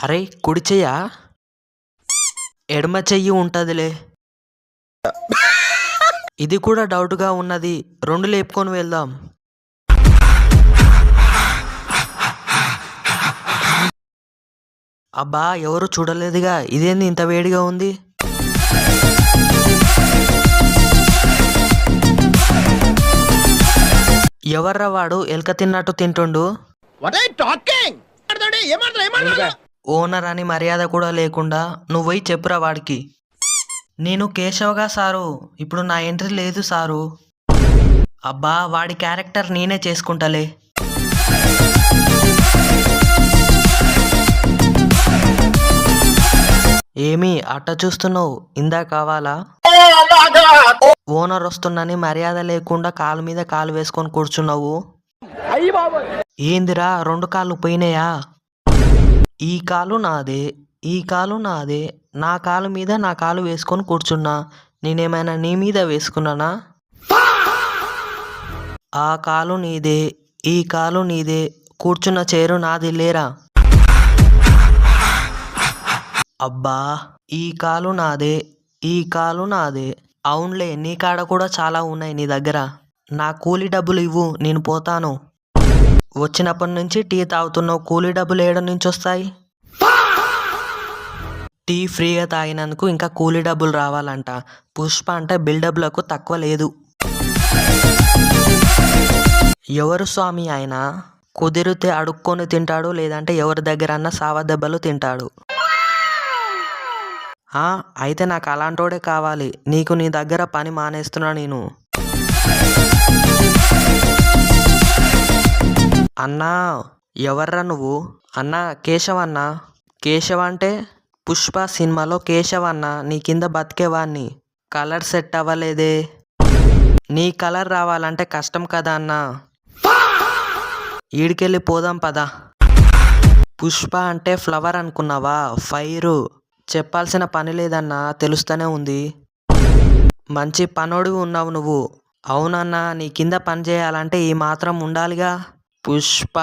అరే కుడి చెయ్యా ఎడమ చెయ్యి ఉంటదిలే. ఇది కూడా డౌట్గా ఉన్నది, రెండు లేపుకొని వెళ్దాం. అబ్బా ఎవరు చూడలేదుగా, ఇదేంది ఇంత వేడిగా ఉంది? ఎవర్రా వాడు ఎలక తిన్నట్టు తింటుండు? ఓనర్ అని మర్యాద కూడా లేకుండా నువ్వు పోయి చెప్పురా వాడికి. నేను కేశవగా సారు, ఇప్పుడు నా ఎంట్రీ లేదు సారు. అబ్బా వాడి క్యారెక్టర్ నేనే చేసుకుంటాలే. ఏమి అట్ట చూస్తున్నావు, ఇందా కావాలా? ఓనర్ వస్తున్నని మర్యాద లేకుండా కాలు మీద కాలు వేసుకొని కూర్చున్నావు. ఏందిరా రెండు కాళ్ళు పోయినాయా? ఈ కాలు నాదే, ఈ కాలు నాదే, నా కాలు మీద నా కాలు వేసుకొని కూర్చున్నా. నేనేమైనా నీ మీద వేసుకున్నానా? ఆ కాలు నీదే, ఈ కాలు నీదే, కూర్చున్న చేరు నాది లేరా? అబ్బా ఈ కాలు నాదే, ఈ కాలు నాదే. అవునులే నీ కాడ కూడా చాలా ఉన్నాయి నీ దగ్గర. నా కూలీ డబ్బులు ఇవ్వు, నేను పోతాను. వచ్చినప్పటి నుంచి టీ తాగుతున్నావు, కూలీ డబ్బులు ఏడ నుంచి వస్తాయి? టీ ఫ్రీగా తాగినందుకు ఇంకా కూలీ డబ్బులు రావాలంట. పుష్ప అంటే బిల్డప్లకు తక్కువ లేదు. ఎవరు స్వామి ఆయన? కుదిరితే అడుక్కొని తింటాడు, లేదంటే ఎవరి దగ్గర అన్న సావ దెబ్బలు తింటాడు. అయితే నాకు అలాంటోడే కావాలి. నీకు నీ దగ్గర పని మానేస్తున్నా నేను. అన్నా ఎవర్రా నువ్వు? అన్నా కేశవన్నా. కేశవ అంటే పుష్ప సినిమాలో కేశవన్నా, నీ కింద బతికేవాణ్ణి. Colour set అవ్వలేదే. నీ కలర్ రావాలంటే కష్టం కదా అన్నా. ఈడికెళ్ళి పోదాం పదా. పుష్ప అంటే ఫ్లవర్ అనుకున్నావా? ఫైరు. చెప్పాల్సిన పని లేదన్నా, తెలుస్తూనే ఉంది. మంచి పనోడివి ఉన్నావు నువ్వు. అవునన్నా, నీ కింద పని చేయాలంటే ఈ మాత్రం ఉండాలిగా. పుష్ప